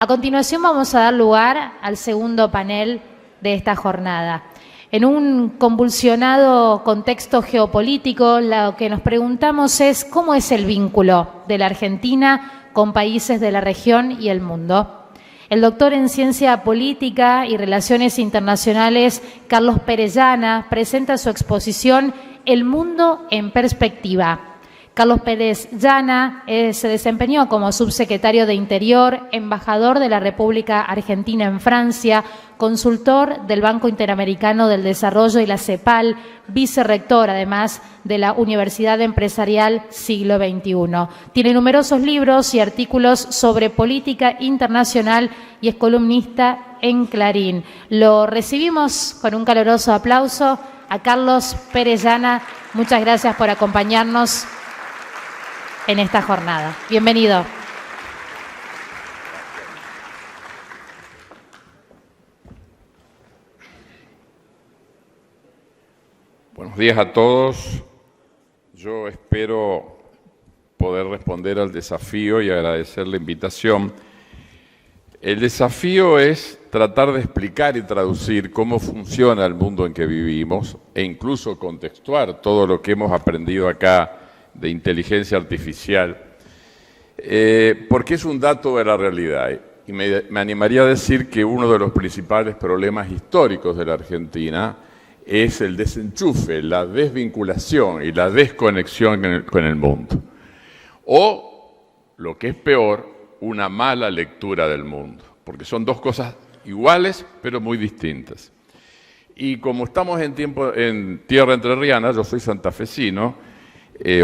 A continuación vamos a dar lugar al segundo panel de esta jornada. En un convulsionado contexto geopolítico, lo que nos preguntamos es cómo es el vínculo de la Argentina con países de la región y el mundo. El doctor en Ciencia Política y Relaciones Internacionales, Carlos Perellana, presenta su exposición El mundo en perspectiva. Carlos Perellana se desempeñó como subsecretario de Interior, embajador de la República Argentina en Francia, consultor del Banco Interamericano del Desarrollo y la CEPAL, vicerrector además de la Universidad Empresarial Siglo XXI. Tiene numerosos libros y artículos sobre política internacional y es columnista en Clarín. Lo recibimos con un caluroso aplauso a Carlos Perellana. Muchas gracias por acompañarnos en esta jornada. Bienvenido. Buenos días a todos. Yo espero poder responder al desafío y agradecer la invitación. El desafío es tratar de explicar y traducir cómo funciona el mundo en que vivimos e incluso contextuar todo lo que hemos aprendido acá de inteligencia artificial, porque es un dato de la realidad. Y me animaría a decir que uno de los principales problemas históricos de la Argentina es el desenchufe, la desvinculación y la desconexión con el mundo. O, lo que es peor, una mala lectura del mundo, porque son dos cosas iguales pero muy distintas. Y como estamos en tierra entrerriana, yo soy santafesino,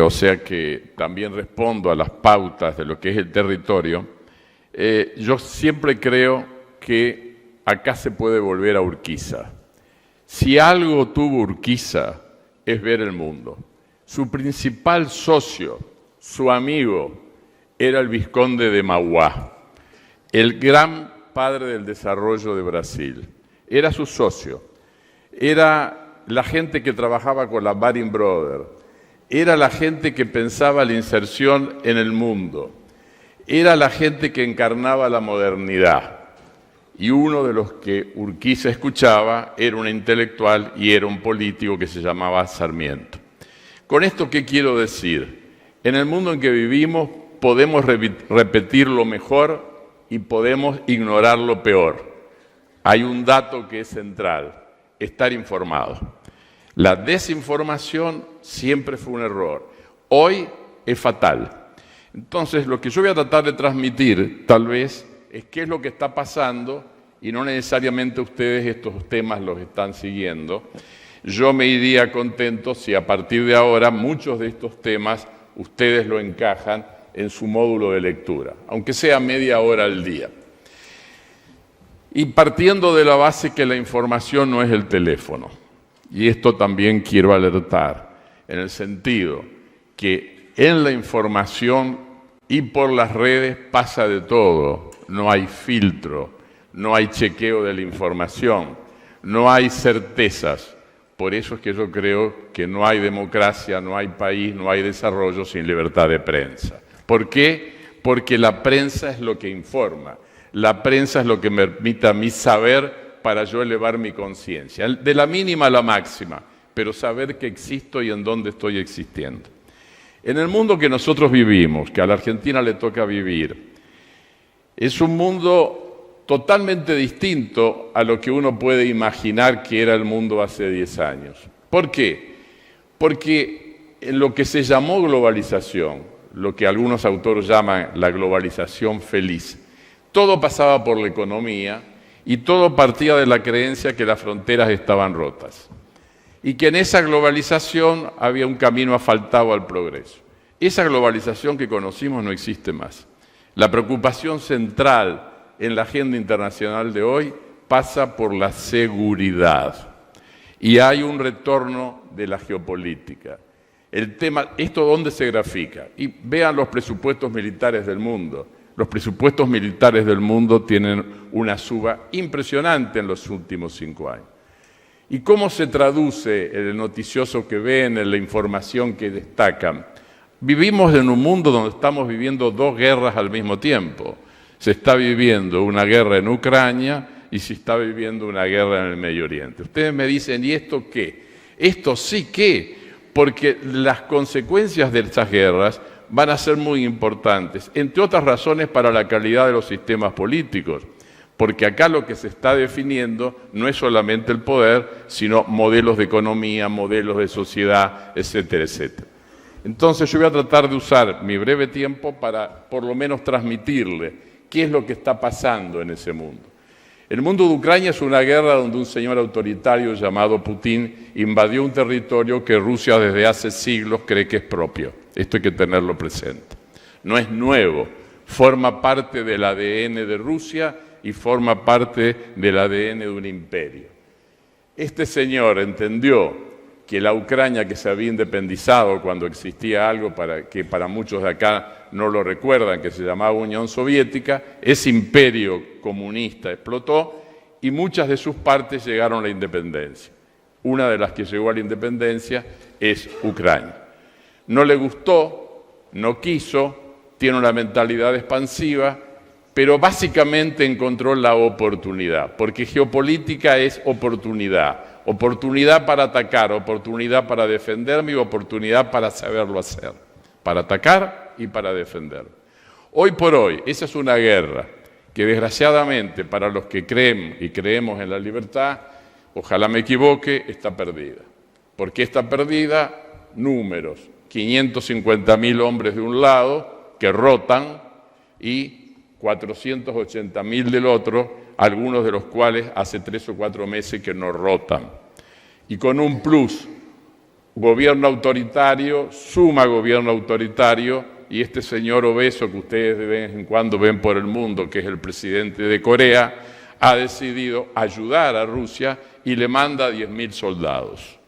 o sea que también respondo a las pautas de lo que es el territorio, yo siempre creo que acá se puede volver a Urquiza. Si algo tuvo Urquiza es ver el mundo. Su principal socio, su amigo, era el vizconde de Mauá, el gran padre del desarrollo de Brasil. Era su socio, era la gente que trabajaba con la Baring Brothers, era la gente que pensaba la inserción en el mundo, era la gente que encarnaba la modernidad. Y uno de los que Urquiza escuchaba era un intelectual y era un político que se llamaba Sarmiento. Con esto, ¿qué quiero decir? En el mundo en que vivimos podemos repetir lo mejor y podemos ignorar lo peor. Hay un dato que es central: estar informado. La desinformación siempre fue un error. Hoy es fatal. Entonces, lo que yo voy a tratar de transmitir, tal vez, es qué es lo que está pasando, y no necesariamente ustedes estos temas los están siguiendo. Yo me iría contento si a partir de ahora muchos de estos temas ustedes lo encajan en su módulo de lectura, aunque sea media hora al día. Y partiendo de la base que la información no es el teléfono. Y esto también quiero alertar, en el sentido que en la información y por las redes pasa de todo. No hay filtro, no hay chequeo de la información, no hay certezas. Por eso es que yo creo que no hay democracia, no hay país, no hay desarrollo sin libertad de prensa. ¿Por qué? Porque la prensa es lo que informa, la prensa es lo que me permite a mí saber para yo elevar mi conciencia, de la mínima a la máxima, pero saber que existo y en dónde estoy existiendo. En el mundo que nosotros vivimos, que a la Argentina le toca vivir, es un mundo totalmente distinto a lo que uno puede imaginar que era el mundo hace 10 años. ¿Por qué? Porque en lo que se llamó globalización, lo que algunos autores llaman la globalización feliz, todo pasaba por la economía, y todo partía de la creencia que las fronteras estaban rotas y que en esa globalización había un camino asfaltado al progreso. Esa globalización que conocimos no existe más. La preocupación central en la agenda internacional de hoy pasa por la seguridad y hay un retorno de la geopolítica. El tema, ¿esto dónde se grafica? Y vean los presupuestos militares del mundo. Los presupuestos militares del mundo tienen una suba impresionante en los últimos 5 años. ¿Y cómo se traduce en el noticioso que ven, en la información que destacan? Vivimos en un mundo donde estamos viviendo 2 guerras al mismo tiempo. se está viviendo una guerra en Ucrania y se está viviendo una guerra en el Medio Oriente. Ustedes me dicen, ¿y esto qué? Esto sí que, porque las consecuencias de estas guerras van a ser muy importantes, entre otras razones para la calidad de los sistemas políticos, porque acá lo que se está definiendo no es solamente el poder, sino modelos de economía, modelos de sociedad, etcétera, etcétera. Entonces yo voy a tratar de usar mi breve tiempo para por lo menos transmitirle qué es lo que está pasando en ese mundo. El mundo de Ucrania es una guerra donde un señor autoritario llamado Putin invadió un territorio que Rusia desde hace siglos cree que es propio. Esto hay que tenerlo presente. No es nuevo, forma parte del ADN de Rusia y forma parte del ADN de un imperio. Este señor entendió que la Ucrania que se había independizado cuando existía algo que para muchos de acá no lo recuerdan, que se llamaba Unión Soviética, ese imperio comunista explotó y muchas de sus partes llegaron a la independencia. Una de las que llegó a la independencia es Ucrania. No le gustó, no quiso, tiene una mentalidad expansiva, pero básicamente encontró la oportunidad, porque geopolítica es oportunidad. Oportunidad para atacar, oportunidad para defenderme y oportunidad para saberlo hacer. Para atacar y para defender. Hoy por hoy, esa es una guerra que desgraciadamente para los que creen y creemos en la libertad, ojalá me equivoque, está perdida. ¿Por qué está perdida? Números. 550.000 hombres de un lado que rotan y 480.000 del otro, algunos de los cuales hace 3 o 4 meses que no rotan. Y con un plus, gobierno autoritario, suma gobierno autoritario, y este señor obeso que ustedes de vez en cuando ven por el mundo, que es el presidente de Corea, ha decidido ayudar a Rusia y le manda 10.000 soldados.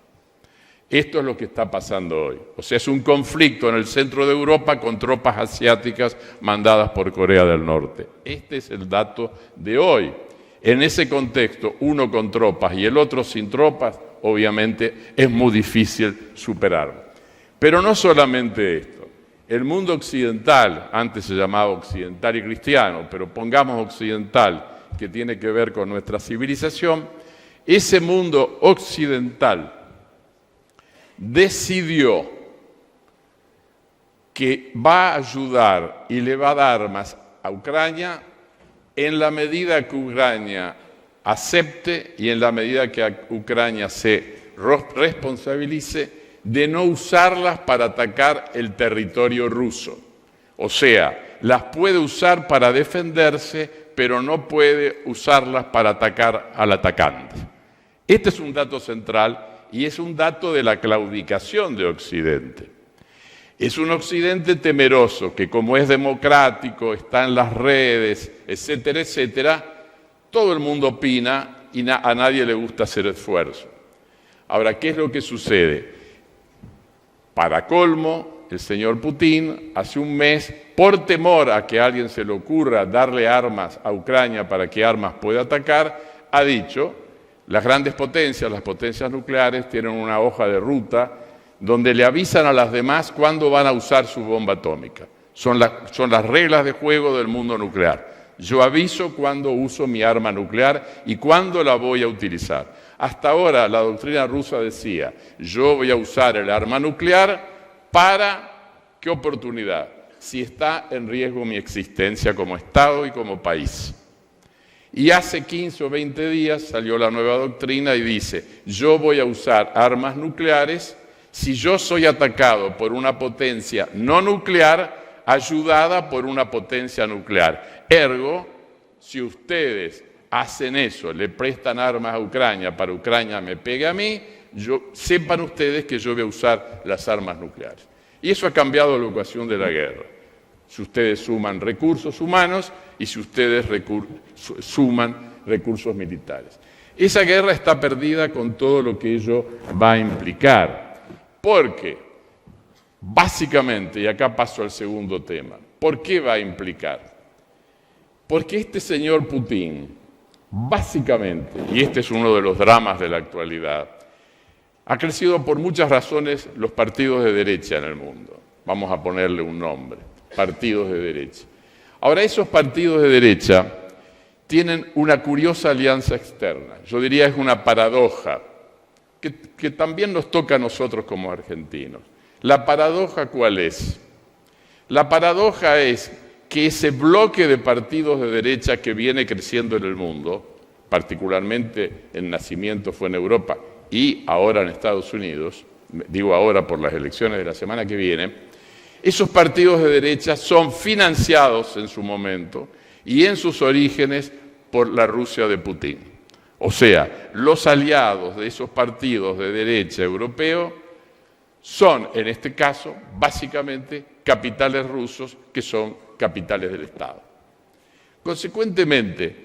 Esto es lo que está pasando hoy. O sea, es un conflicto en el centro de Europa con tropas asiáticas mandadas por Corea del Norte. Este es el dato de hoy. En ese contexto, uno con tropas y el otro sin tropas, obviamente es muy difícil superarlo. Pero no solamente esto. El mundo occidental, antes se llamaba occidental y cristiano, pero pongamos occidental, que tiene que ver con nuestra civilización, ese mundo occidental decidió que va a ayudar y le va a dar armas a Ucrania en la medida que Ucrania acepte y en la medida que Ucrania se responsabilice de no usarlas para atacar el territorio ruso. O sea, las puede usar para defenderse, pero no puede usarlas para atacar al atacante. Este es un dato central y es un dato de la claudicación de Occidente. Es un Occidente temeroso que, como es democrático, está en las redes, etcétera, etcétera, todo el mundo opina y a nadie le gusta hacer esfuerzo. Ahora, ¿qué es lo que sucede? Para colmo, el señor Putin, hace un mes, por temor a que a alguien se le ocurra darle armas a Ucrania para que armas pueda atacar, ha dicho: las grandes potencias, las potencias nucleares, tienen una hoja de ruta donde le avisan a las demás cuándo van a usar su bomba atómica. Son las reglas de juego del mundo nuclear. Yo aviso cuándo uso mi arma nuclear y cuándo la voy a utilizar. Hasta ahora la doctrina rusa decía: yo voy a usar el arma nuclear para ¿qué oportunidad? Si está en riesgo mi existencia como Estado y como país. Y hace 15 o 20 días salió la nueva doctrina y dice: yo voy a usar armas nucleares si yo soy atacado por una potencia no nuclear ayudada por una potencia nuclear. Ergo, si ustedes hacen eso, le prestan armas a Ucrania para que Ucrania me pegue a mí, sepan ustedes que yo voy a usar las armas nucleares. Y eso ha cambiado la ecuación de la guerra. Si ustedes suman recursos humanos y si ustedes suman recursos militares. Esa guerra está perdida con todo lo que ello va a implicar. Porque, básicamente, y acá paso al segundo tema, ¿por qué va a implicar? Porque este señor Putin, básicamente, y este es uno de los dramas de la actualidad, ha crecido por muchas razones los partidos de derecha en el mundo. Vamos a ponerle un nombre: partidos de derecha. Ahora, esos partidos de derecha tienen una curiosa alianza externa. Yo diría es una paradoja que también nos toca a nosotros como argentinos. ¿La paradoja cuál es? La paradoja es que ese bloque de partidos de derecha que viene creciendo en el mundo, particularmente el nacimiento fue en Europa y ahora en Estados Unidos, digo ahora por las elecciones de la semana que viene, esos partidos de derecha son financiados en su momento y en sus orígenes por la Rusia de Putin. O sea, los aliados de esos partidos de derecha europeos son, en este caso, básicamente capitales rusos que son capitales del Estado. Consecuentemente,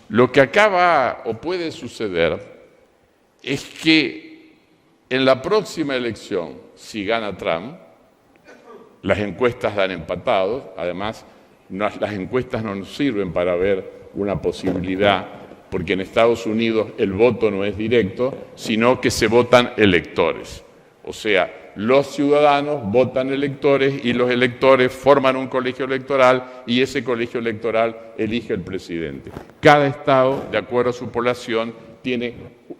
lo que acá va o puede suceder es que en la próxima elección, si gana Trump, las encuestas dan empatados, además las encuestas no nos sirven para ver una posibilidad, porque en Estados Unidos el voto no es directo, sino que se votan electores. O sea, los ciudadanos votan electores y los electores forman un colegio electoral y ese colegio electoral elige el presidente. Cada estado, de acuerdo a su población, tiene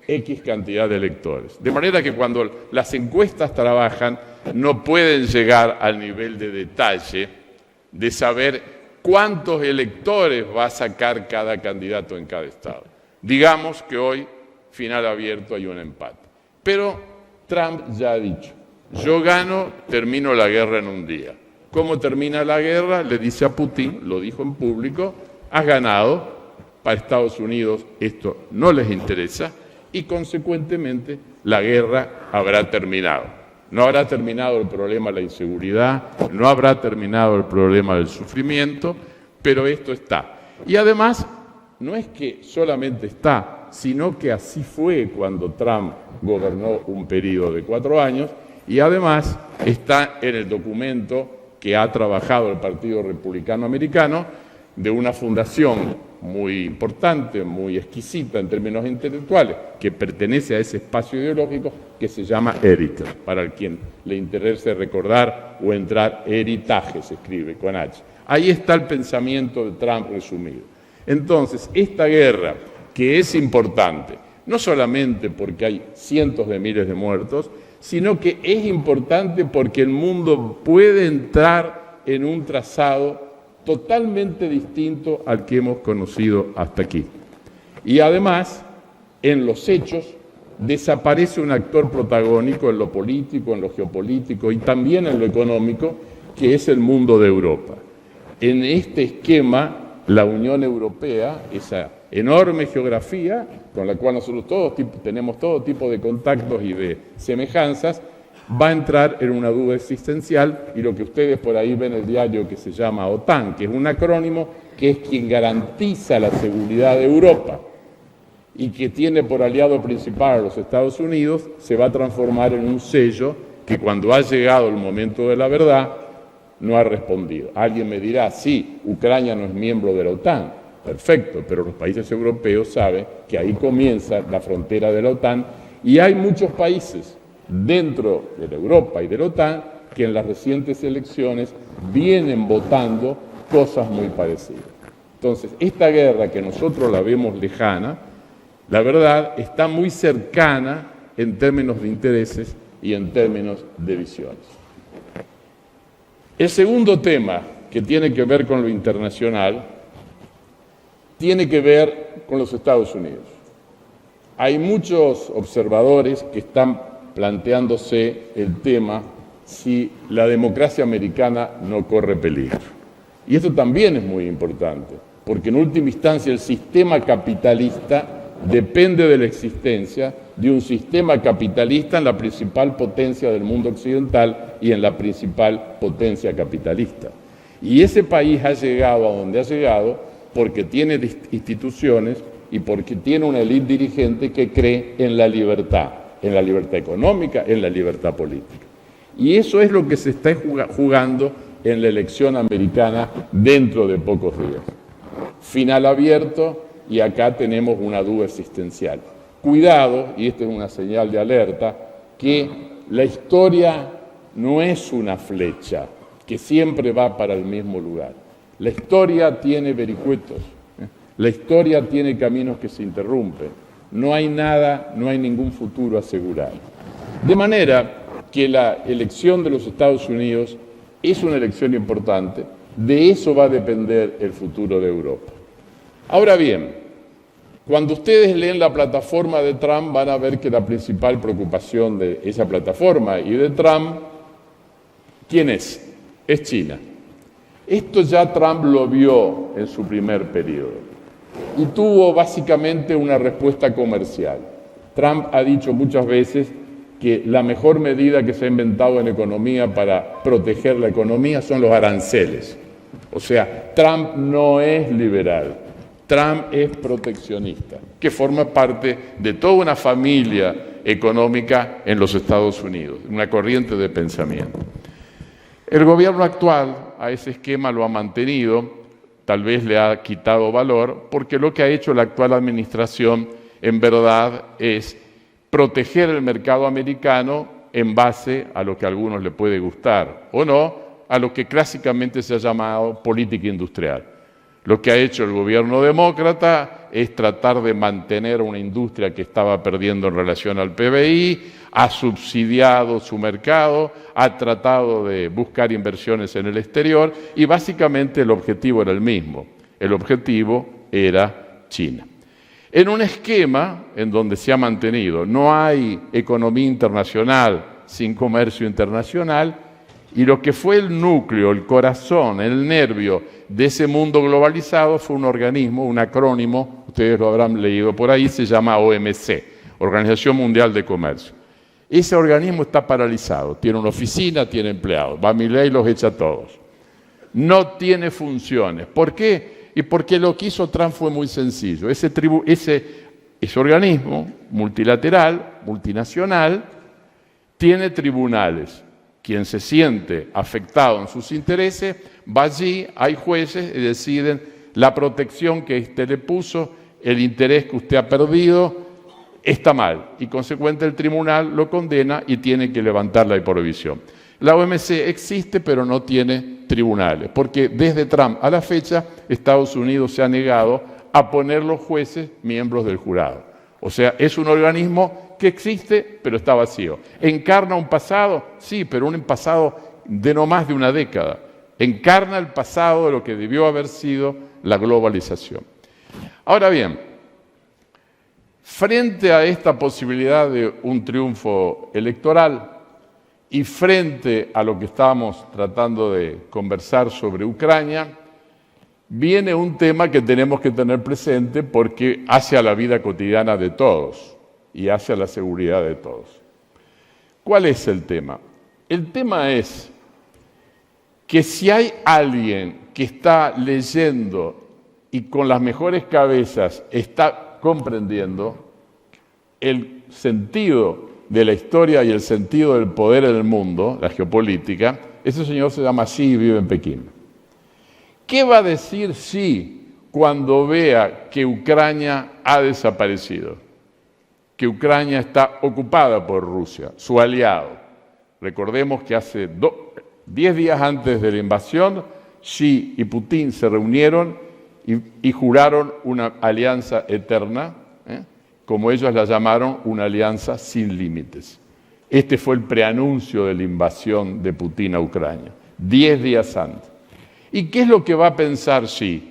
X cantidad de electores. De manera que cuando las encuestas trabajan, no pueden llegar al nivel de detalle de saber cuántos electores va a sacar cada candidato en cada estado. Digamos que hoy, final abierto, hay un empate. Pero Trump ya ha dicho, yo gano, termino la guerra en un día. ¿Cómo termina la guerra? Le dice a Putin, lo dijo en público, has ganado, para Estados Unidos esto no les interesa y consecuentemente la guerra habrá terminado. No habrá terminado el problema de la inseguridad, no habrá terminado el problema del sufrimiento, pero esto está. Y además, no es que solamente está, sino que así fue cuando Trump gobernó un periodo de 4 años, y además está en el documento que ha trabajado el Partido Republicano Americano de una fundación muy importante, muy exquisita en términos intelectuales, que pertenece a ese espacio ideológico que se llama Heritage, para el quien le interese recordar o entrar, Heritage se escribe con H. Ahí está el pensamiento de Trump resumido. Entonces, esta guerra, que es importante, no solamente porque hay cientos de miles de muertos, sino que es importante porque el mundo puede entrar en un trazado totalmente distinto al que hemos conocido hasta aquí. Y además, en los hechos, desaparece un actor protagónico en lo político, en lo geopolítico y también en lo económico, que es el mundo de Europa. En este esquema, la Unión Europea, esa enorme geografía con la cual nosotros tenemos todo tipo de contactos y de semejanzas, va a entrar en una duda existencial y lo que ustedes por ahí ven en el diario que se llama OTAN, que es un acrónimo que es quien garantiza la seguridad de Europa y que tiene por aliado principal a los Estados Unidos, se va a transformar en un sello que cuando ha llegado el momento de la verdad no ha respondido. Alguien me dirá, sí, Ucrania no es miembro de la OTAN, perfecto, pero los países europeos saben que ahí comienza la frontera de la OTAN y hay muchos países dentro de la Europa y de la OTAN que en las recientes elecciones vienen votando cosas muy parecidas. Entonces, esta guerra que nosotros la vemos lejana, la verdad está muy cercana en términos de intereses y en términos de visiones. El segundo tema que tiene que ver con lo internacional tiene que ver con los Estados Unidos. Hay muchos observadores que están planteándose el tema si la democracia americana no corre peligro. Y esto también es muy importante, porque en última instancia el sistema capitalista depende de la existencia de un sistema capitalista en la principal potencia del mundo occidental y en la principal potencia capitalista. Y ese país ha llegado a donde ha llegado porque tiene instituciones y porque tiene una élite dirigente que cree en la libertad económica, en la libertad política. Y eso es lo que se está jugando en la elección americana dentro de pocos días. Final abierto y acá tenemos una duda existencial. Cuidado, y esta es una señal de alerta, que la historia no es una flecha que siempre va para el mismo lugar. La historia tiene vericuetos, la historia tiene caminos que se interrumpen. No hay nada, no hay ningún futuro asegurado. De manera que la elección de los Estados Unidos es una elección importante, de eso va a depender el futuro de Europa. Ahora bien, cuando ustedes leen la plataforma de Trump van a ver que la principal preocupación de esa plataforma y de Trump, ¿quién es? Es China. Esto ya Trump lo vio en su primer periodo y tuvo básicamente una respuesta comercial. Trump ha dicho muchas veces que la mejor medida que se ha inventado en economía para proteger la economía son los aranceles. O sea, Trump no es liberal, Trump es proteccionista, que forma parte de toda una familia económica en los Estados Unidos, una corriente de pensamiento. El gobierno actual a ese esquema lo ha mantenido, tal vez le ha quitado valor, porque lo que ha hecho la actual administración en verdad es proteger el mercado americano en base a lo que a algunos le puede gustar o no, a lo que clásicamente se ha llamado política industrial. Lo que ha hecho el gobierno demócrata es tratar de mantener una industria que estaba perdiendo en relación al PBI, ha subsidiado su mercado, ha tratado de buscar inversiones en el exterior y básicamente el objetivo era el mismo. El objetivo era China. En un esquema en donde se ha mantenido, no hay economía internacional sin comercio internacional, y lo que fue el núcleo, el corazón, el nervio de ese mundo globalizado fue un organismo, un acrónimo, ustedes lo habrán leído por ahí, se llama OMC, Organización Mundial de Comercio. Ese organismo está paralizado, tiene una oficina, tiene empleados, va Milei y los echa a todos. No tiene funciones. ¿Por qué? Y porque lo que hizo Trump fue muy sencillo. Ese organismo multilateral, multinacional, tiene tribunales. Quien se siente afectado en sus intereses, va allí, hay jueces y deciden la protección que éste le puso, el interés que usted ha perdido, está mal. Y consecuentemente el tribunal lo condena y tiene que levantar la prohibición. La OMC existe, pero no tiene tribunales, porque desde Trump a la fecha, Estados Unidos se ha negado a poner los jueces miembros del jurado. O sea, es un organismo que existe, pero está vacío. ¿Encarna un pasado? Sí, pero un pasado de no más de una década. Encarna el pasado de lo que debió haber sido la globalización. Ahora bien, frente a esta posibilidad de un triunfo electoral y frente a lo que estábamos tratando de conversar sobre Ucrania, viene un tema que tenemos que tener presente porque hace a la vida cotidiana de todos y hace a la seguridad de todos. ¿Cuál es el tema? El tema es que si hay alguien que está leyendo y con las mejores cabezas está comprendiendo el sentido de la historia y el sentido del poder en el mundo, la geopolítica, ese señor se llama Xi y vive en Pekín. ¿Qué va a decir Xi cuando vea que Ucrania ha desaparecido? Que Ucrania está ocupada por Rusia, su aliado. Recordemos que hace 10 días antes de la invasión, Xi y Putin se reunieron y juraron una alianza eterna, como ellos la llamaron, una alianza sin límites. Este fue el preanuncio de la invasión de Putin a Ucrania, 10 días antes. ¿Y qué es lo que va a pensar Xi?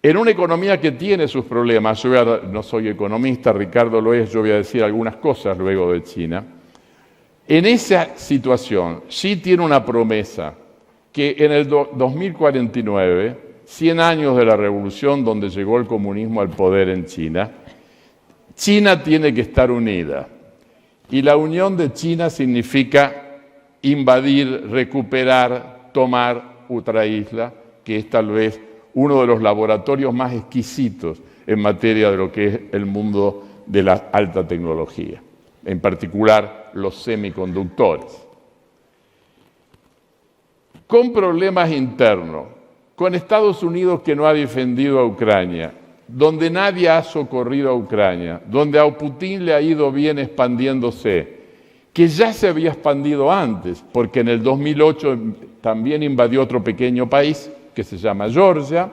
En una economía que tiene sus problemas, yo no soy economista, Ricardo lo es, yo voy a decir algunas cosas luego de China. En esa situación, Xi tiene una promesa que en el 2049, 100 años de la revolución donde llegó el comunismo al poder en China, China tiene que estar unida. Y la unión de China significa invadir, recuperar, tomar otra isla, que es tal vez uno de los laboratorios más exquisitos en materia de lo que es el mundo de la alta tecnología, en particular los semiconductores. Con problemas internos, con Estados Unidos que no ha defendido a Ucrania, donde nadie ha socorrido a Ucrania, donde a Putin le ha ido bien expandiéndose, que ya se había expandido antes, porque en el 2008 también invadió otro pequeño país, que se llama Georgia,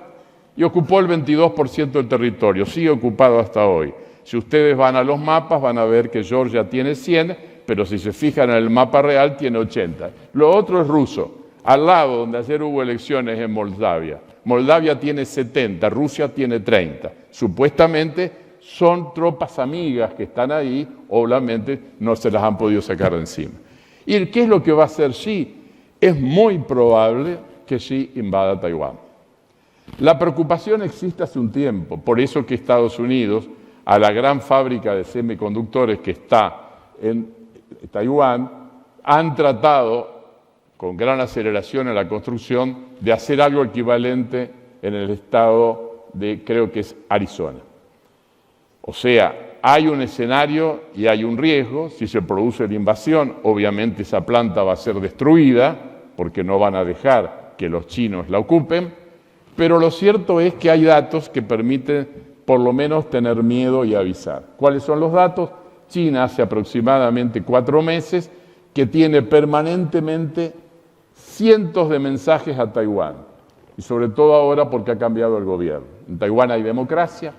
y ocupó el 22% del territorio, sigue ocupado hasta hoy. Si ustedes van a los mapas van a ver que Georgia tiene 100, pero si se fijan en el mapa real tiene 80. Lo otro es ruso. Al lado, donde ayer hubo elecciones en Moldavia, Moldavia tiene 70, Rusia tiene 30. Supuestamente son tropas amigas que están ahí, obviamente no se las han podido sacar de encima. ¿Y qué es lo que va a hacer Xi? Es muy probable que Xi invada Taiwán. La preocupación existe hace un tiempo, por eso que Estados Unidos, a la gran fábrica de semiconductores que está en Taiwán, han tratado con gran aceleración en la construcción de hacer algo equivalente en el estado de, creo que es Arizona. O sea, hay un escenario y hay un riesgo. Si se produce la invasión, obviamente esa planta va a ser destruida, porque no van a dejar que los chinos la ocupen, pero lo cierto es que hay datos que permiten por lo menos tener miedo y avisar. ¿Cuáles son los datos? China hace aproximadamente 4 meses que tiene permanentemente cientos de mensajes a Taiwán, y sobre todo ahora porque ha cambiado el gobierno. En Taiwán hay democracia,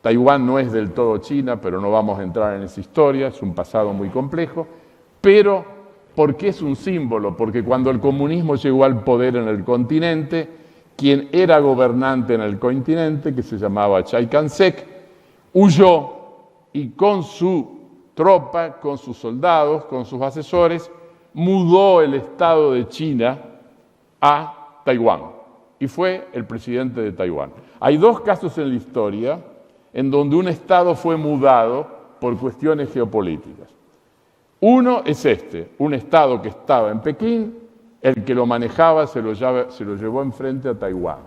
Taiwán no es del todo China, pero no vamos a entrar en esa historia, es un pasado muy complejo, pero ¿por qué es un símbolo? Porque cuando el comunismo llegó al poder en el continente, quien era gobernante en el continente, que se llamaba Chiang Kai-shek, huyó y con su tropa, con sus soldados, con sus asesores, mudó el Estado de China a Taiwán y fue el presidente de Taiwán. Hay 2 casos en la historia en donde un Estado fue mudado por cuestiones geopolíticas. Uno es un Estado que estaba en Pekín, el que lo manejaba se lo llevó enfrente a Taiwán.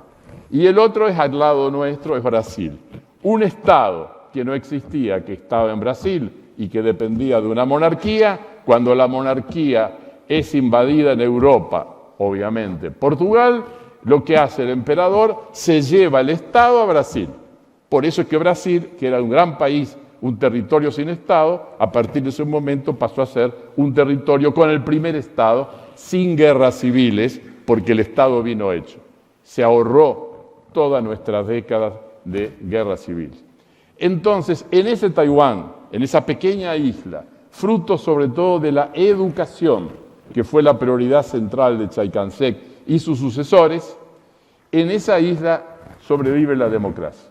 Y el otro es al lado nuestro, es Brasil. Un Estado que no existía, que estaba en Brasil y que dependía de una monarquía, cuando la monarquía es invadida en Europa, obviamente Portugal, lo que hace el emperador, se lleva el Estado a Brasil. Por eso es que Brasil, que era un gran país, un territorio sin Estado, a partir de ese momento pasó a ser un territorio con el primer Estado, sin guerras civiles, porque el Estado vino hecho. Se ahorró todas nuestras décadas de guerras civiles. Entonces, en ese Taiwán, en esa pequeña isla, fruto sobre todo de la educación, que fue la prioridad central de Chiang Kai-shek y sus sucesores, en esa isla sobrevive la democracia.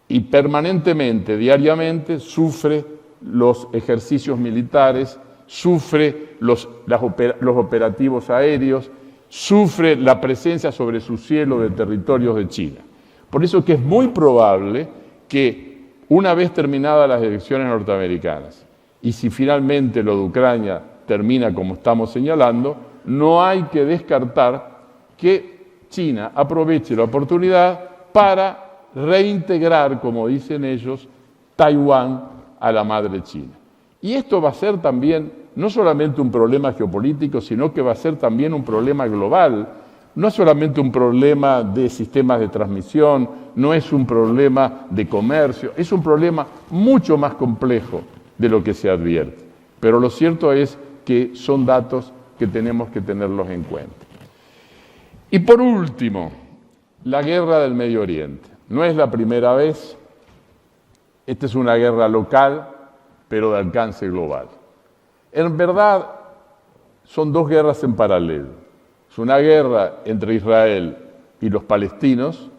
Y permanentemente, diariamente, sufre los ejercicios militares, sufre los operativos aéreos, sufre la presencia sobre su cielo de territorios de China. Por eso que es muy probable que una vez terminadas las elecciones norteamericanas, y si finalmente lo de Ucrania termina como estamos señalando, no hay que descartar que China aproveche la oportunidad para reintegrar, como dicen ellos, Taiwán a la madre China. Y esto va a ser también no solamente un problema geopolítico, sino que va a ser también un problema global. No es solamente un problema de sistemas de transmisión, no es un problema de comercio, es un problema mucho más complejo de lo que se advierte. Pero lo cierto es que son datos que tenemos que tenerlos en cuenta. Y por último, la guerra del Medio Oriente. No es la primera vez, esta es una guerra local, pero de alcance global. En verdad, son 2 guerras en paralelo. Es una guerra entre Israel y los palestinos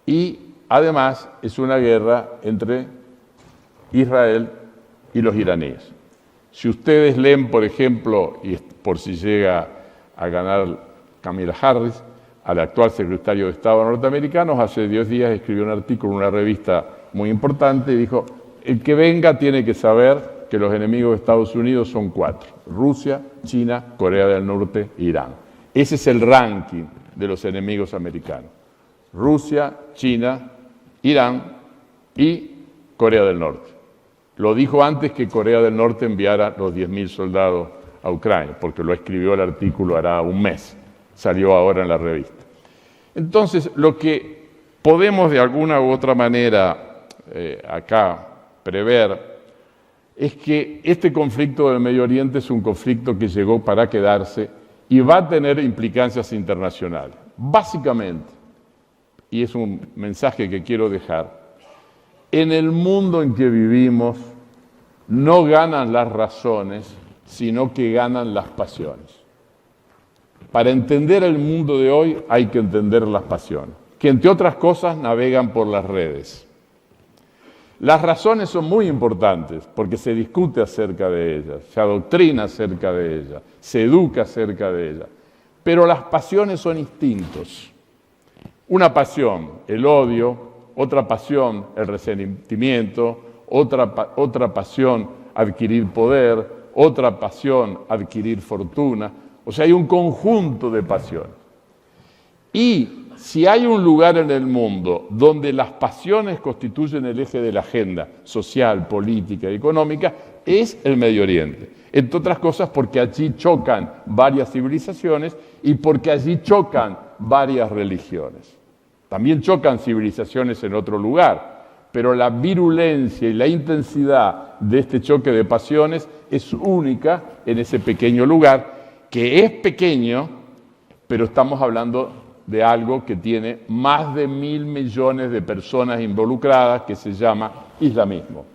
y además es una guerra entre Israel y los iraníes. Si ustedes leen, por ejemplo, y por si llega a ganar Kamala Harris, al actual secretario de Estado norteamericano, hace 10 días escribió un artículo en una revista muy importante y dijo: el que venga tiene que saber que los enemigos de Estados Unidos son 4, Rusia, China, Corea del Norte e Irán. Ese es el ranking de los enemigos americanos. Rusia, China, Irán y Corea del Norte. Lo dijo antes que Corea del Norte enviara los 10.000 soldados a Ucrania, porque lo escribió el artículo hará un mes, salió ahora en la revista. Entonces, lo que podemos de alguna u otra manera acá prever es que este conflicto del Medio Oriente es un conflicto que llegó para quedarse y va a tener implicancias internacionales. Básicamente, y es un mensaje que quiero dejar, en el mundo en que vivimos no ganan las razones, sino que ganan las pasiones. Para entender el mundo de hoy hay que entender las pasiones, que entre otras cosas navegan por las redes. Las razones son muy importantes porque se discute acerca de ellas, se adoctrina acerca de ellas, se educa acerca de ellas. Pero las pasiones son instintos. Una pasión, el odio, otra pasión, el resentimiento, otra pasión, adquirir poder, otra pasión, adquirir fortuna. O sea, hay un conjunto de pasiones. Y si hay un lugar en el mundo donde las pasiones constituyen el eje de la agenda social, política y económica, es el Medio Oriente. Entre otras cosas porque allí chocan varias civilizaciones y porque allí chocan varias religiones. También chocan civilizaciones en otro lugar, pero la virulencia y la intensidad de este choque de pasiones es única en ese pequeño lugar, que es pequeño, pero estamos hablando de algo que tiene más de 1.000 millones de personas involucradas, que se llama islamismo.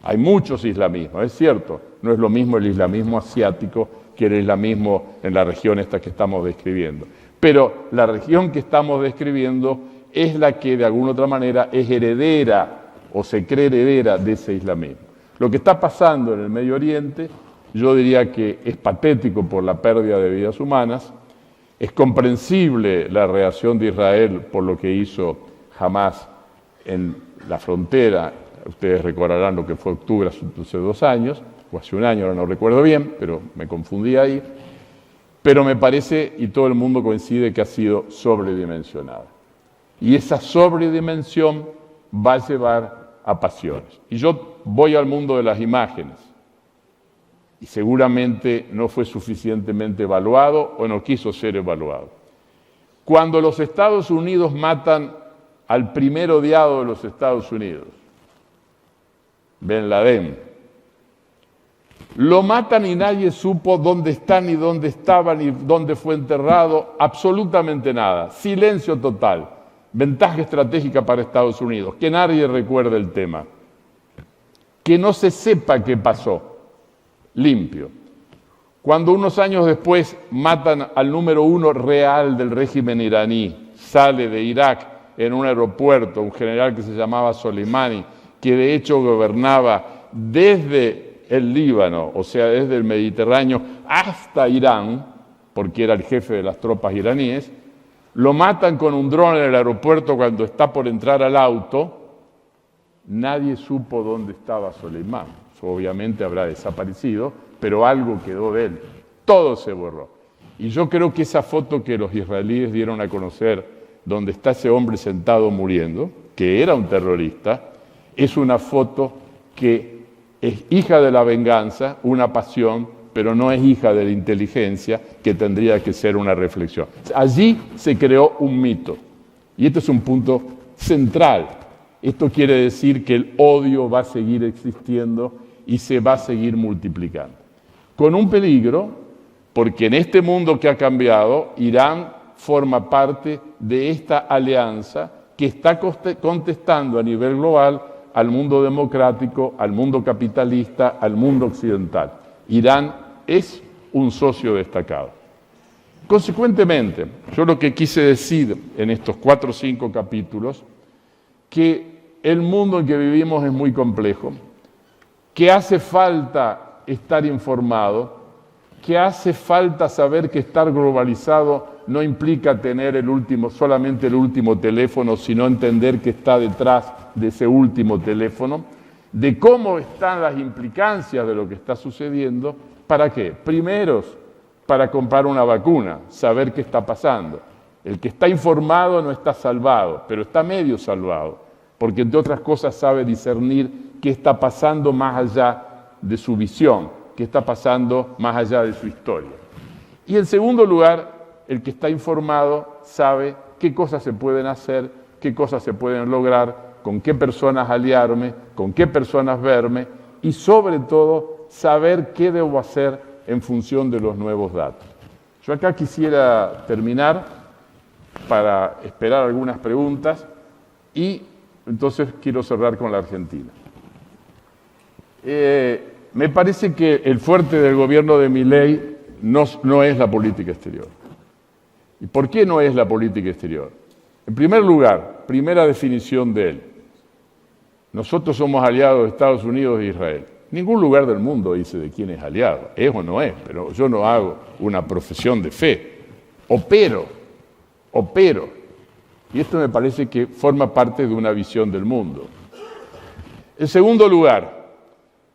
Hay muchos islamismos, es cierto, no es lo mismo el islamismo asiático que el islamismo en la región esta que estamos describiendo. Pero la región que estamos describiendo es la que de alguna otra manera es heredera o se cree heredera de ese islamismo. Lo que está pasando en el Medio Oriente, yo diría que es patético por la pérdida de vidas humanas. Es comprensible la reacción de Israel por lo que hizo Hamás en la frontera. Ustedes recordarán lo que fue octubre hace 2 años, o hace 1 año, ahora no recuerdo bien, pero me confundí ahí. Pero me parece, y todo el mundo coincide, que ha sido sobredimensionada. Y esa sobredimensión va a llevar a pasiones. Y yo voy al mundo de las imágenes. Y seguramente no fue suficientemente evaluado o no quiso ser evaluado. Cuando los Estados Unidos matan al primer odiado de los Estados Unidos, Bin Laden, lo matan y nadie supo dónde está, ni dónde estaba, ni dónde fue enterrado, absolutamente nada, silencio total, ventaja estratégica para Estados Unidos, que nadie recuerde el tema, que no se sepa qué pasó. Limpio. Cuando unos años después matan al número 1 real del régimen iraní, sale de Irak en un aeropuerto, un general que se llamaba Soleimani, que de hecho gobernaba desde el Líbano, o sea, desde el Mediterráneo hasta Irán, porque era el jefe de las tropas iraníes, lo matan con un dron en el aeropuerto cuando está por entrar al auto. Nadie supo dónde estaba Soleimani. Obviamente habrá desaparecido, pero algo quedó de él. Todo se borró. Y yo creo que esa foto que los israelíes dieron a conocer, donde está ese hombre sentado muriendo, que era un terrorista, es una foto que es hija de la venganza, una pasión, pero no es hija de la inteligencia, que tendría que ser una reflexión. Allí se creó un mito. Y este es un punto central. Esto quiere decir que el odio va a seguir existiendo y se va a seguir multiplicando. Con un peligro, porque en este mundo que ha cambiado, Irán forma parte de esta alianza que está contestando a nivel global al mundo democrático, al mundo capitalista, al mundo occidental. Irán es un socio destacado. Consecuentemente, yo lo que quise decir en estos 4 o 5 capítulos, que el mundo en que vivimos es muy complejo, que hace falta estar informado, que hace falta saber que estar globalizado no implica tener solamente el último teléfono, sino entender que está detrás de ese último teléfono, de cómo están las implicancias de lo que está sucediendo. ¿Para qué? Primero, para comprar una vacuna, saber qué está pasando. El que está informado no está salvado, pero está medio salvado, porque entre otras cosas sabe discernir qué está pasando más allá de su visión, qué está pasando más allá de su historia. Y en segundo lugar, el que está informado sabe qué cosas se pueden hacer, qué cosas se pueden lograr, con qué personas aliarme, con qué personas verme y sobre todo saber qué debo hacer en función de los nuevos datos. Yo acá quisiera terminar para esperar algunas preguntas y entonces quiero cerrar con la Argentina. Me parece que el fuerte del gobierno de Milei no es la política exterior. ¿Y por qué no es la política exterior? En primer lugar, primera definición de él. Nosotros somos aliados de Estados Unidos e Israel. Ningún lugar del mundo dice de quién es aliado. Es o no es, pero yo no hago una profesión de fe. Opero. Y esto me parece que forma parte de una visión del mundo. En segundo lugar,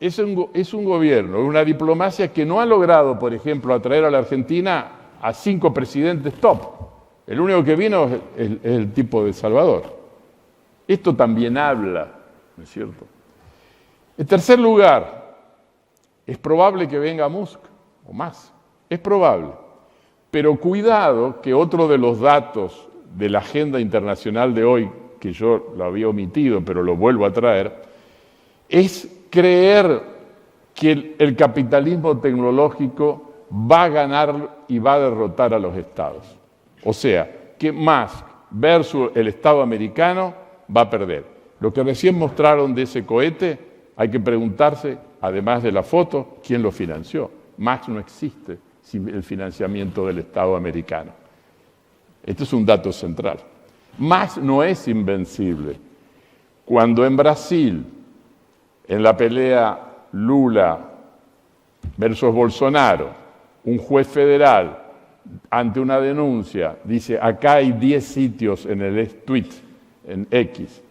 es un gobierno, una diplomacia que no ha logrado, por ejemplo, atraer a la Argentina a 5 presidentes top. El único que vino es el tipo de Salvador. Esto también habla, ¿no es cierto? En tercer lugar, es probable que venga Musk, o más, es probable. Pero cuidado que otro de los datos de la agenda internacional de hoy, que yo lo había omitido, pero lo vuelvo a traer, es creer que el capitalismo tecnológico va a ganar y va a derrotar a los estados. O sea, que Musk versus el Estado americano va a perder. Lo que recién mostraron de ese cohete, hay que preguntarse, además de la foto, quién lo financió. Musk no existe sin el financiamiento del Estado americano. Este es un dato central. Musk no es invencible. Cuando en Brasil, en la pelea Lula versus Bolsonaro, un juez federal, ante una denuncia, dice, acá hay 10 sitios en el tweet, en X,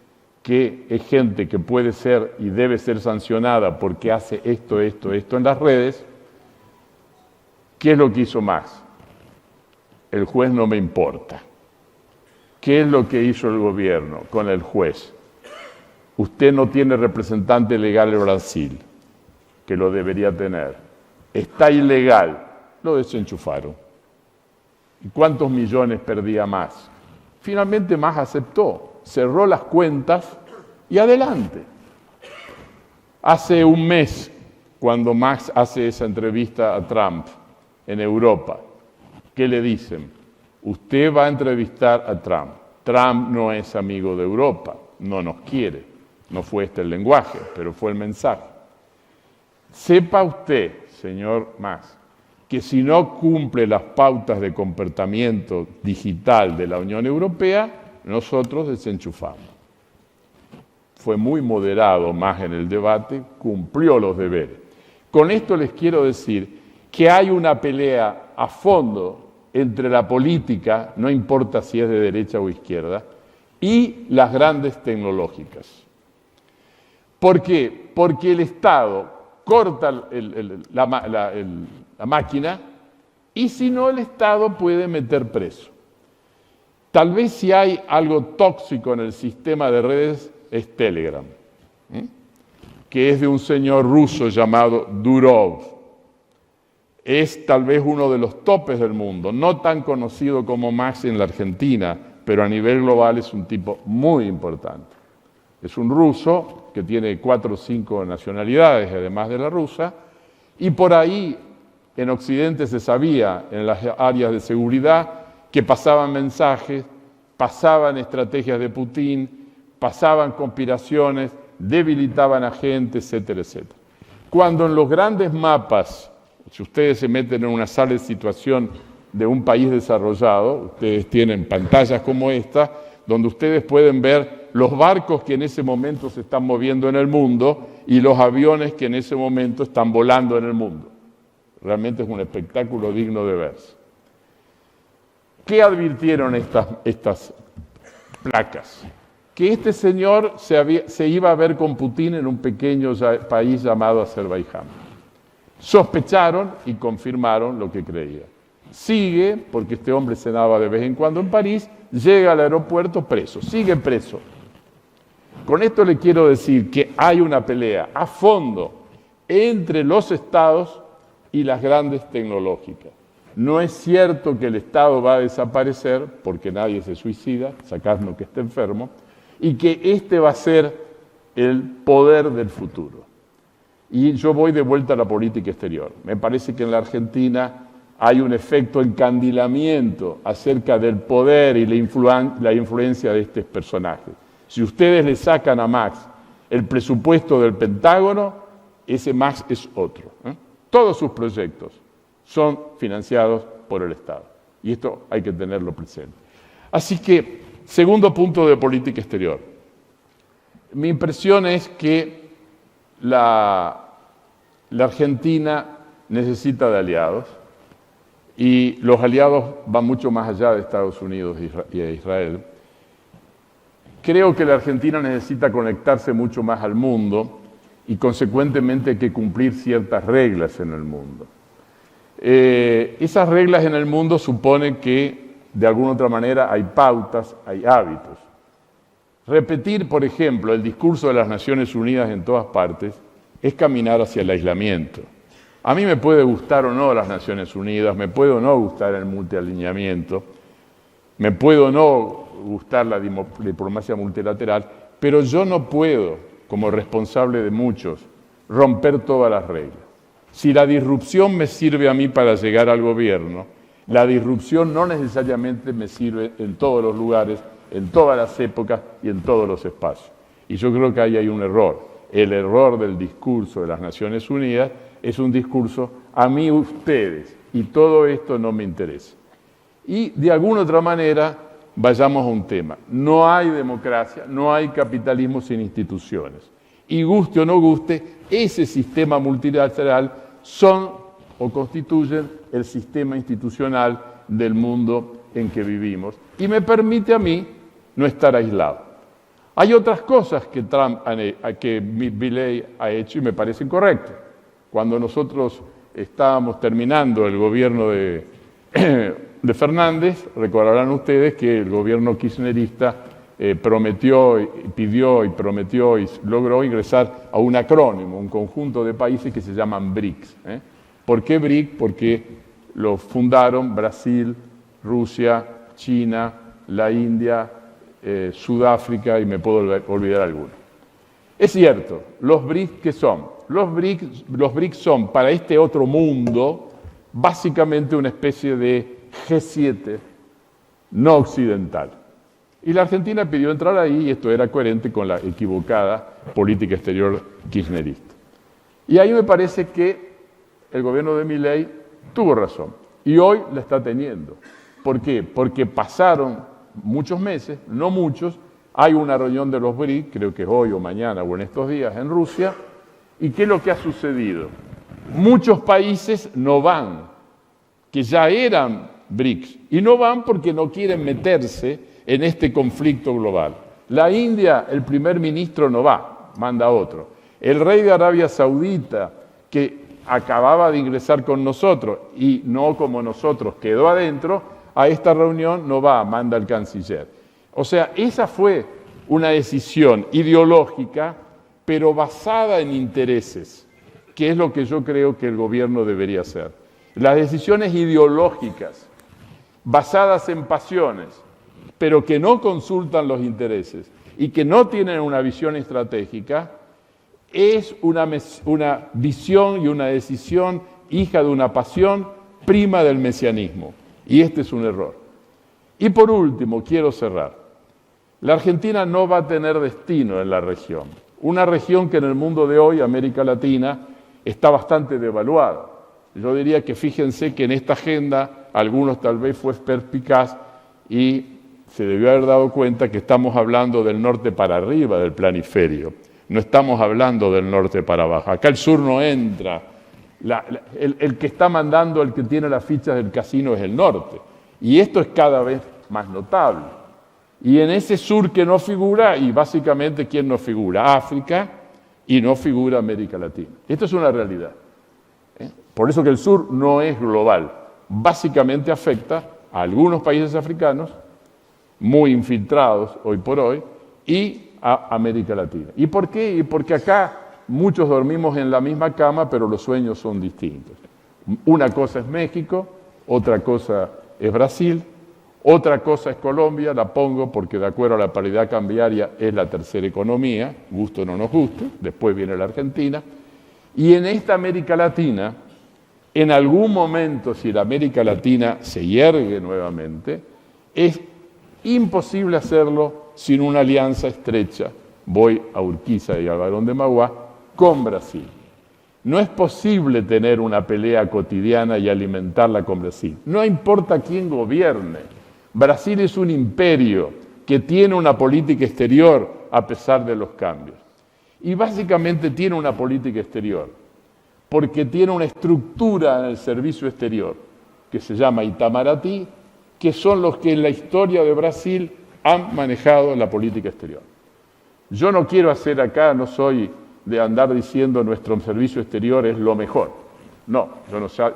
que es gente que puede ser y debe ser sancionada porque hace esto en las redes. ¿Qué es lo que hizo Musk? El juez no me importa. ¿Qué es lo que hizo el gobierno con el juez? Usted no tiene representante legal en Brasil, que lo debería tener. Está ilegal. Lo desenchufaron. ¿Y cuántos millones perdía Musk? Finalmente Musk aceptó, cerró las cuentas y adelante. Hace un mes, cuando Musk hace esa entrevista a Trump en Europa, ¿qué le dicen? Usted va a entrevistar a Trump. Trump no es amigo de Europa, no nos quiere. No fue este el lenguaje, pero fue el mensaje. Sepa usted, señor Musk, que si no cumple las pautas de comportamiento digital de la Unión Europea, nosotros desenchufamos. Fue muy moderado más en el debate, cumplió los deberes. Con esto les quiero decir que hay una pelea a fondo entre la política, no importa si es de derecha o izquierda, y las grandes tecnológicas. ¿Por qué? Porque el Estado corta la máquina y si no el Estado puede meter preso. Tal vez si hay algo tóxico en el sistema de redes es Telegram, que es de un señor ruso llamado Durov. Es tal vez uno de los topes del mundo, no tan conocido como Musk en la Argentina, pero a nivel global es un tipo muy importante. Es un ruso que tiene 4 o 5 nacionalidades, además de la rusa, y por ahí en Occidente se sabía, en las áreas de seguridad, que pasaban mensajes, pasaban estrategias de Putin, pasaban conspiraciones, debilitaban a gente, etcétera, etcétera. Cuando en los grandes mapas, si ustedes se meten en una sala de situación de un país desarrollado, ustedes tienen pantallas como esta, donde ustedes pueden ver los barcos que en ese momento se están moviendo en el mundo y los aviones que en ese momento están volando en el mundo. Realmente es un espectáculo digno de verse. ¿Qué advirtieron estas placas? Que este señor se iba a ver con Putin en un pequeño país llamado Azerbaiyán. Sospecharon y confirmaron lo que creían. Sigue, porque este hombre cenaba de vez en cuando en París, llega al aeropuerto preso, sigue preso. Con esto le quiero decir que hay una pelea a fondo entre los estados y las grandes tecnológicas. No es cierto que el Estado va a desaparecer, porque nadie se suicida, sacadnos que esté enfermo, y que este va a ser el poder del futuro. Y yo voy de vuelta a la política exterior. Me parece que en la Argentina hay un efecto encandilamiento acerca del poder y la influencia de estos personajes. Si ustedes le sacan a Max el presupuesto del Pentágono, ese Max es otro. Todos sus proyectos son financiados por el Estado. Y esto hay que tenerlo presente. Así que, segundo punto de política exterior. Mi impresión es que la Argentina necesita de aliados y los aliados van mucho más allá de Estados Unidos y de Israel. Creo que la Argentina necesita conectarse mucho más al mundo y consecuentemente hay que cumplir ciertas reglas en el mundo. Esas reglas en el mundo suponen que de alguna otra manera hay pautas, hay hábitos. Repetir, por ejemplo, el discurso de las Naciones Unidas en todas partes es caminar hacia el aislamiento. A mí me puede gustar o no las Naciones Unidas, me puede o no gustar el multialineamiento, me puede o no gustar la diplomacia multilateral, pero yo no puedo, como responsable de muchos, romper todas las reglas. Si la disrupción me sirve a mí para llegar al gobierno, la disrupción no necesariamente me sirve en todos los lugares, en todas las épocas y en todos los espacios. Y yo creo que ahí hay un error. El error del discurso de las Naciones Unidas es un discurso a mí, ustedes, y todo esto no me interesa. Y de alguna otra manera, vayamos a un tema. No hay democracia, no hay capitalismo sin instituciones. Y guste o no guste, ese sistema multilateral son o constituyen el sistema institucional del mundo en que vivimos. Y me permite a mí no estar aislado. Hay otras cosas que Milei ha hecho y me parecen correctas. Cuando nosotros estábamos terminando el gobierno de Fernández, recordarán ustedes que el gobierno kirchnerista prometió y logró ingresar a un acrónimo, un conjunto de países que se llaman BRICS. ¿Por qué BRICS? Porque lo fundaron Brasil, Rusia, China, la India, Sudáfrica y me puedo olvidar alguno. Es cierto, los BRICS, ¿qué son? Los BRICS son para este otro mundo básicamente una especie de G7 no occidental. Y la Argentina pidió entrar ahí y esto era coherente con la equivocada política exterior kirchnerista. Y ahí me parece que el gobierno de Milei tuvo razón y hoy la está teniendo. ¿Por qué? Porque pasaron muchos meses, no muchos, hay una reunión de los BRICS, creo que es hoy o mañana o en estos días en Rusia, ¿y qué es lo que ha sucedido? Muchos países no van, que ya eran BRICS, y no van porque no quieren meterse en este conflicto global. La India, el primer ministro no va, manda otro. El rey de Arabia Saudita, que acababa de ingresar con nosotros y no como nosotros quedó adentro, a esta reunión no va, manda el canciller. O sea, esa fue una decisión ideológica, pero basada en intereses, que es lo que yo creo que el gobierno debería hacer. Las decisiones ideológicas, basadas en pasiones, pero que no consultan los intereses y que no tienen una visión estratégica, es una visión y una decisión hija de una pasión prima del mesianismo. Y este es un error. Y por último, quiero cerrar. La Argentina no va a tener destino en la región. Una región que en el mundo de hoy, América Latina, está bastante devaluada. Yo diría que fíjense que en esta agenda, algunos tal vez fue perspicaz y se debió haber dado cuenta que estamos hablando del norte para arriba del planiferio. No estamos hablando del norte para abajo. Acá el sur no entra. El que está mandando, el que tiene las fichas del casino es el norte. Y esto es cada vez más notable. Y en ese sur que no figura, y básicamente ¿quién no figura? África, y no figura América Latina. Esto es una realidad. Por eso que el sur no es global. Básicamente afecta a algunos países africanos, muy infiltrados hoy por hoy, y a América Latina. ¿Y por qué? Porque acá muchos dormimos en la misma cama, pero los sueños son distintos. Una cosa es México, otra cosa es Brasil, otra cosa es Colombia, la pongo porque de acuerdo a la paridad cambiaria es la tercera economía, gusto o no nos guste, después viene la Argentina, y en esta América Latina En algún momento, si la América Latina se yergue nuevamente, es imposible hacerlo sin una alianza estrecha, voy a Urquiza y a Barón de Mauá, con Brasil. No es posible tener una pelea cotidiana y alimentarla con Brasil. No importa quién gobierne. Brasil es un imperio que tiene una política exterior a pesar de los cambios. Y básicamente tiene una política exterior porque tiene una estructura en el servicio exterior que se llama Itamaraty, que son los que en la historia de Brasil han manejado la política exterior. Yo no quiero hacer acá, no soy de andar diciendo nuestro servicio exterior es lo mejor. No,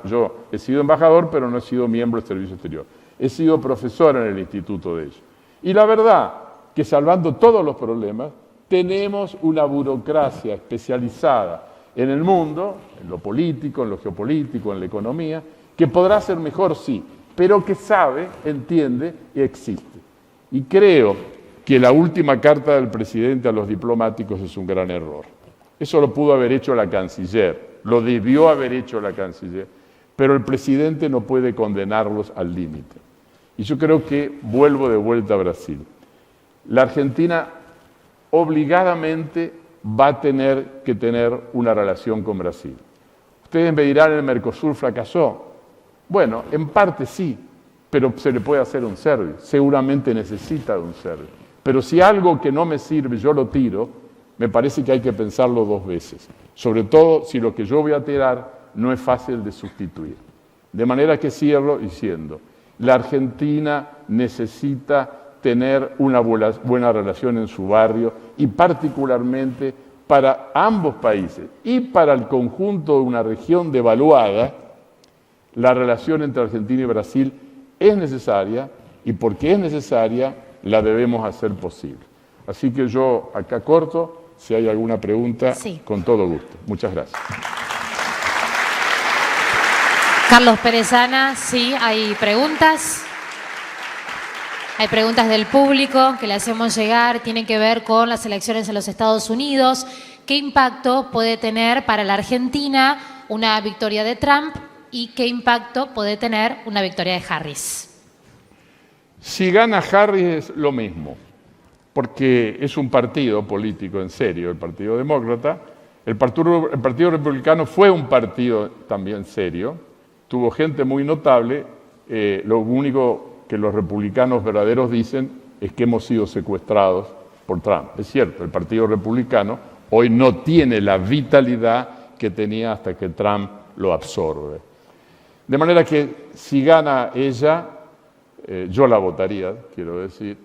yo he sido embajador, pero no he sido miembro del servicio exterior. He sido profesor en el instituto de ellos. Y la verdad que salvando todos los problemas, tenemos una burocracia especializada en el mundo, en lo político, en lo geopolítico, en la economía, que podrá ser mejor, sí, pero que sabe, entiende y existe. Y creo que la última carta del presidente a los diplomáticos es un gran error. Eso lo pudo haber hecho la canciller, lo debió haber hecho la canciller, pero el presidente no puede condenarlos al límite. Y yo creo que vuelvo de vuelta a Brasil. La Argentina obligadamente va a tener que tener una relación con Brasil. Ustedes me dirán, ¿el Mercosur fracasó? Bueno, en parte sí, pero se le puede hacer un service, seguramente necesita de un service. Pero si algo que no me sirve yo lo tiro, me parece que hay que pensarlo dos veces, sobre todo si lo que yo voy a tirar no es fácil de sustituir. De manera que cierro diciendo, la Argentina necesita tener una buena relación en su barrio y particularmente para ambos países y para el conjunto de una región devaluada, la relación entre Argentina y Brasil es necesaria y porque es necesaria la debemos hacer posible. Así que yo acá corto, si hay alguna pregunta, sí, con todo gusto. Muchas gracias. Carlos Perezana, sí, hay preguntas. Hay preguntas del público que le hacemos llegar, tienen que ver con las elecciones en los Estados Unidos. ¿Qué impacto puede tener para la Argentina una victoria de Trump y qué impacto puede tener una victoria de Harris? Si gana Harris es lo mismo, porque es un partido político en serio, el Partido Demócrata. El Partido Republicano fue un partido también serio, tuvo gente muy notable, lo único que los republicanos verdaderos dicen es que hemos sido secuestrados por Trump. Es cierto, el Partido Republicano hoy no tiene la vitalidad que tenía hasta que Trump lo absorbe. De manera que si gana ella, yo la votaría, quiero decir,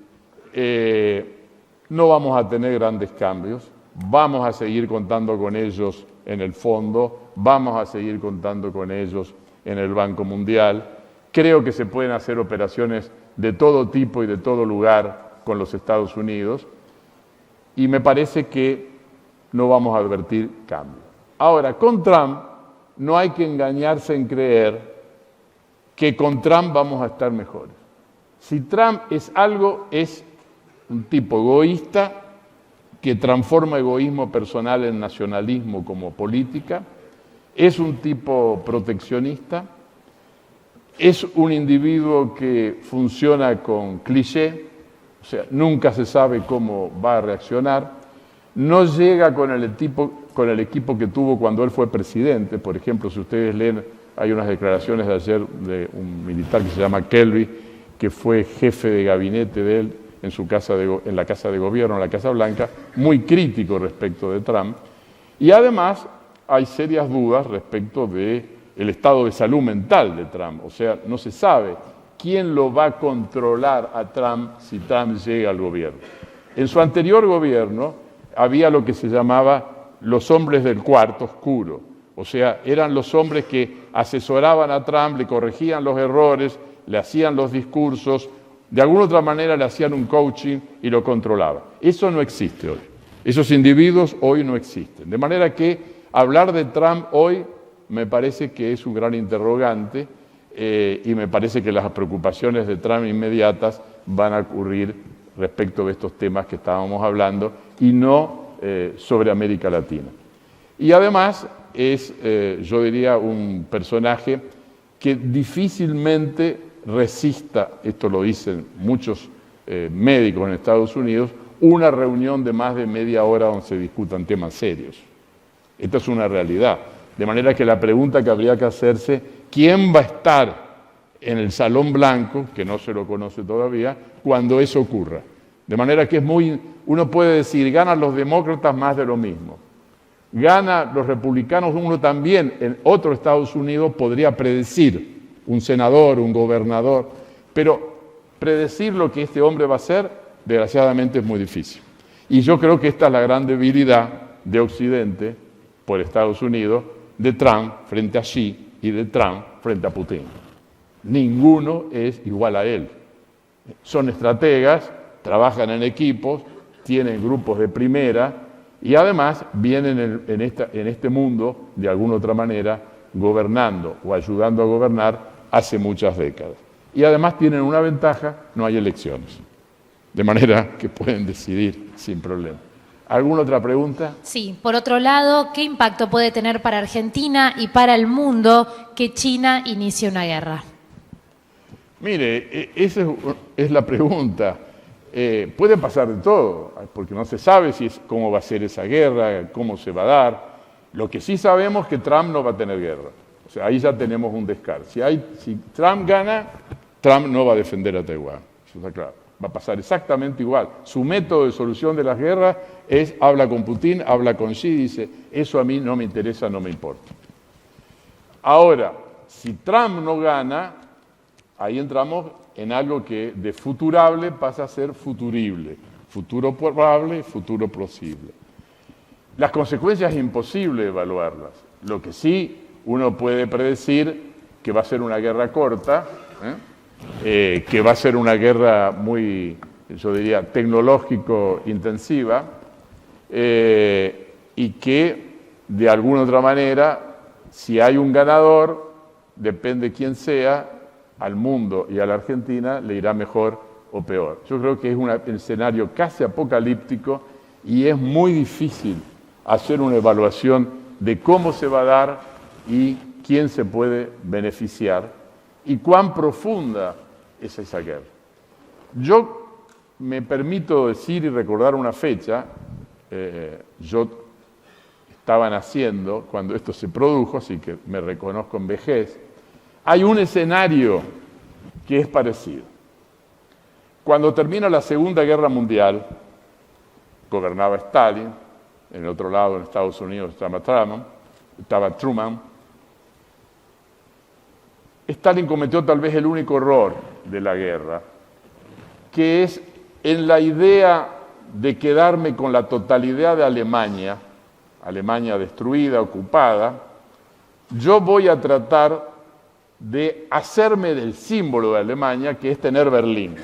no vamos a tener grandes cambios, vamos a seguir contando con ellos en el fondo, vamos a seguir contando con ellos en el Banco Mundial. Creo que se pueden hacer operaciones de todo tipo y de todo lugar con los Estados Unidos y me parece que no vamos a advertir cambio. Ahora, con Trump no hay que engañarse en creer que con Trump vamos a estar mejores. Si Trump es algo, es un tipo egoísta que transforma egoísmo personal en nacionalismo como política, es un tipo proteccionista, es un individuo que funciona con cliché, o sea, nunca se sabe cómo va a reaccionar, no llega con el equipo que tuvo cuando él fue presidente. Por ejemplo, si ustedes leen, hay unas declaraciones de ayer de un militar que se llama Kelly, que fue jefe de gabinete de él en la Casa de Gobierno, en la Casa Blanca, muy crítico respecto de Trump. Y además hay serias dudas respecto de el estado de salud mental de Trump, o sea, no se sabe quién lo va a controlar a Trump si Trump llega al gobierno. En su anterior gobierno había lo que se llamaba los hombres del cuarto oscuro, o sea, eran los hombres que asesoraban a Trump, le corregían los errores, le hacían los discursos, de alguna otra manera le hacían un coaching y lo controlaban. Eso no existe hoy. Esos individuos hoy no existen. De manera que hablar de Trump hoy me parece que es un gran interrogante y me parece que las preocupaciones de Trump inmediatas van a ocurrir respecto de estos temas que estábamos hablando y no sobre América Latina. Y además es, yo diría, un personaje que difícilmente resista, esto lo dicen muchos médicos en Estados Unidos, una reunión de más de media hora donde se discutan temas serios. Esta es una realidad. De manera que la pregunta que habría que hacerse, ¿quién va a estar en el Salón Blanco, que no se lo conoce todavía, cuando eso ocurra? De manera que uno puede decir, ganan los demócratas más de lo mismo. Gana los republicanos, uno también en otro Estados Unidos podría predecir, un senador, un gobernador, pero predecir lo que este hombre va a hacer, desgraciadamente es muy difícil. Y yo creo que esta es la gran debilidad de Occidente por Estados Unidos, de Trump frente a Xi y de Trump frente a Putin. Ninguno es igual a él. Son estrategas, trabajan en equipos, tienen grupos de primera y además vienen en este mundo, de alguna otra manera, gobernando o ayudando a gobernar hace muchas décadas. Y además tienen una ventaja, no hay elecciones. De manera que pueden decidir sin problema. ¿Alguna otra pregunta? Sí, por otro lado, ¿qué impacto puede tener para Argentina y para el mundo que China inicie una guerra? Mire, esa es la pregunta. Puede pasar de todo, porque no se sabe cómo va a ser esa guerra, cómo se va a dar. Lo que sí sabemos es que Trump no va a tener guerra. O sea, ahí ya tenemos un descarte. Si Trump gana, Trump no va a defender a Taiwán. Eso está claro. Va a pasar exactamente igual. Su método de solución de las guerras es habla con Putin, habla con Xi, dice, eso a mí no me interesa, no me importa. Ahora, si Trump no gana, ahí entramos en algo que de futurable pasa a ser futurible. Futuro probable, futuro posible. Las consecuencias es imposible evaluarlas. Lo que sí uno puede predecir que va a ser una guerra corta, que va a ser una guerra muy, yo diría, tecnológico intensiva, y que de alguna otra manera, si hay un ganador, depende quién sea, al mundo y a la Argentina le irá mejor o peor. Yo creo que es un escenario casi apocalíptico y es muy difícil hacer una evaluación de cómo se va a dar y quién se puede beneficiar y cuán profunda es esa guerra. Yo me permito decir y recordar una fecha, yo estaba naciendo cuando esto se produjo, así que me reconozco en vejez. Hay un escenario que es parecido. Cuando termina la Segunda Guerra Mundial, gobernaba Stalin, en el otro lado, en Estados Unidos, estaba Truman. Stalin cometió tal vez el único error de la guerra, que es en la idea de quedarme con la totalidad de Alemania, Alemania destruida, ocupada, yo voy a tratar de hacerme del símbolo de Alemania, que es tener Berlín.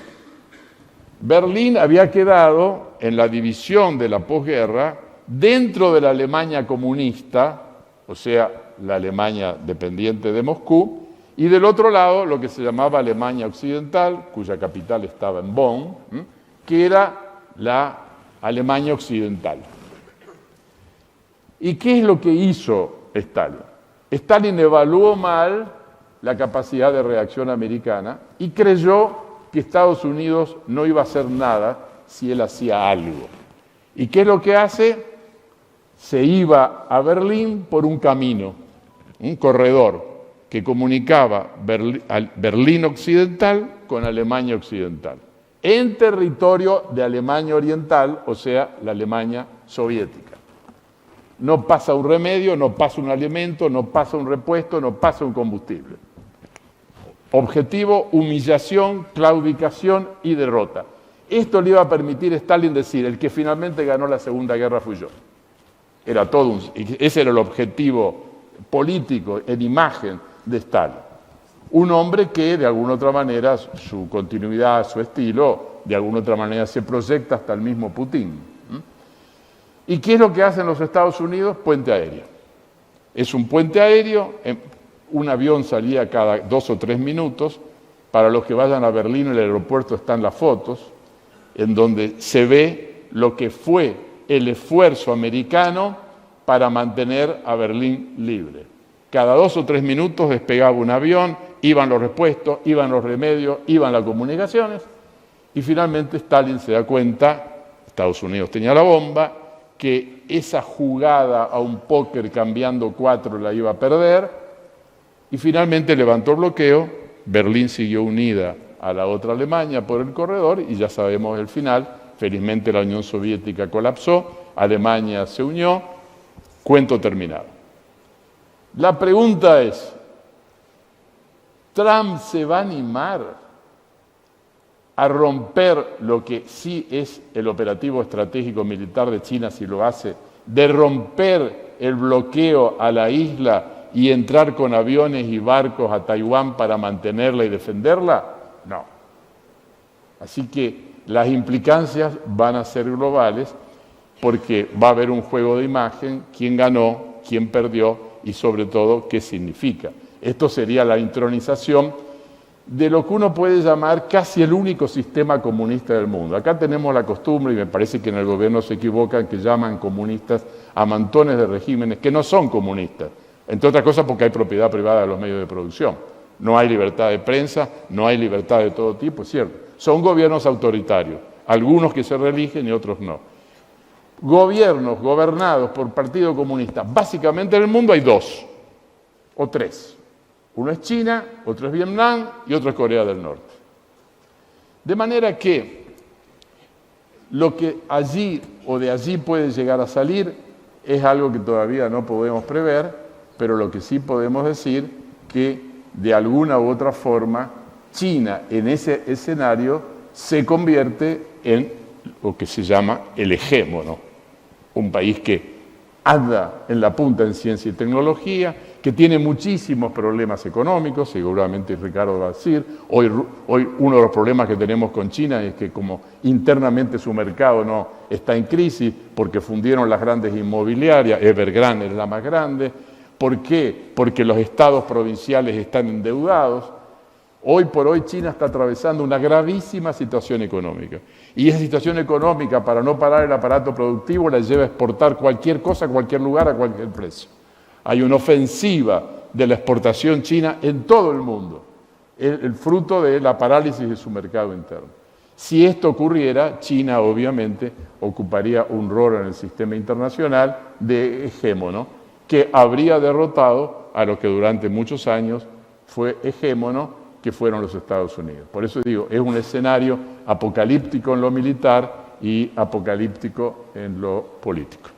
Berlín había quedado en la división de la posguerra dentro de la Alemania comunista, o sea, la Alemania dependiente de Moscú, y del otro lado lo que se llamaba Alemania Occidental, cuya capital estaba en Bonn, que era la Alemania Occidental. ¿Y qué es lo que hizo Stalin? Stalin evaluó mal la capacidad de reacción americana y creyó que Estados Unidos no iba a hacer nada si él hacía algo. ¿Y qué es lo que hace? Se iba a Berlín por un camino, un corredor que comunicaba Berlín Occidental con Alemania Occidental, en territorio de Alemania Oriental, o sea, la Alemania soviética. No pasa un remedio, no pasa un alimento, no pasa un repuesto, no pasa un combustible. Objetivo, humillación, claudicación y derrota. Esto le iba a permitir a Stalin decir, el que finalmente ganó la Segunda Guerra fui yo. Era todo ese era el objetivo político, en imagen de Stalin. Un hombre que, de alguna otra manera, su continuidad, su estilo, de alguna otra manera se proyecta hasta el mismo Putin. ¿Y qué es lo que hacen los Estados Unidos? Puente aéreo. Es un puente aéreo, un avión salía cada 2 o 3 minutos. Para los que vayan a Berlín, en el aeropuerto están las fotos, en donde se ve lo que fue el esfuerzo americano para mantener a Berlín libre. Cada 2 o 3 minutos despegaba un avión, iban los repuestos, iban los remedios, iban las comunicaciones, y finalmente Stalin se da cuenta, Estados Unidos tenía la bomba, que esa jugada a un póker cambiando 4 la iba a perder, y finalmente levantó el bloqueo. Berlín siguió unida a la otra Alemania por el corredor, y ya sabemos el final. Felizmente la Unión Soviética colapsó, Alemania se unió, cuento terminado. La pregunta es, ¿Trump se va a animar a romper lo que sí es el operativo estratégico militar de China, si lo hace, de romper el bloqueo a la isla y entrar con aviones y barcos a Taiwán para mantenerla y defenderla? No. Así que las implicancias van a ser globales, porque va a haber un juego de imagen, quién ganó, quién perdió y sobre todo qué significa. Esto sería la intronización de lo que uno puede llamar casi el único sistema comunista del mundo. Acá tenemos la costumbre, y me parece que en el gobierno se equivocan, que llaman comunistas a montones de regímenes que no son comunistas, entre otras cosas porque hay propiedad privada de los medios de producción, no hay libertad de prensa, no hay libertad de todo tipo, es cierto. Son gobiernos autoritarios, algunos que se reeligen y otros no. Gobiernos gobernados por Partido Comunista, básicamente en el mundo hay 2 o 3. Uno es China, otro es Vietnam y otro es Corea del Norte. De manera que lo que allí o de allí puede llegar a salir es algo que todavía no podemos prever, pero lo que sí podemos decir que de alguna u otra forma China en ese escenario se convierte en lo que se llama el hegemono, un país que anda en la punta en ciencia y tecnología, que tiene muchísimos problemas económicos, seguramente Ricardo va a decir. Hoy uno de los problemas que tenemos con China es que como internamente su mercado no está en crisis, porque fundieron las grandes inmobiliarias, Evergrande es la más grande. ¿Por qué? Porque los estados provinciales están endeudados. Hoy por hoy China está atravesando una gravísima situación económica. Y esa situación económica, para no parar el aparato productivo, la lleva a exportar cualquier cosa a cualquier lugar a cualquier precio. Hay una ofensiva de la exportación china en todo el mundo, el fruto de la parálisis de su mercado interno. Si esto ocurriera, China obviamente ocuparía un rol en el sistema internacional de hegemono, que habría derrotado a lo que durante muchos años fue hegemono, que fueron los Estados Unidos. Por eso digo, es un escenario apocalíptico en lo militar y apocalíptico en lo político.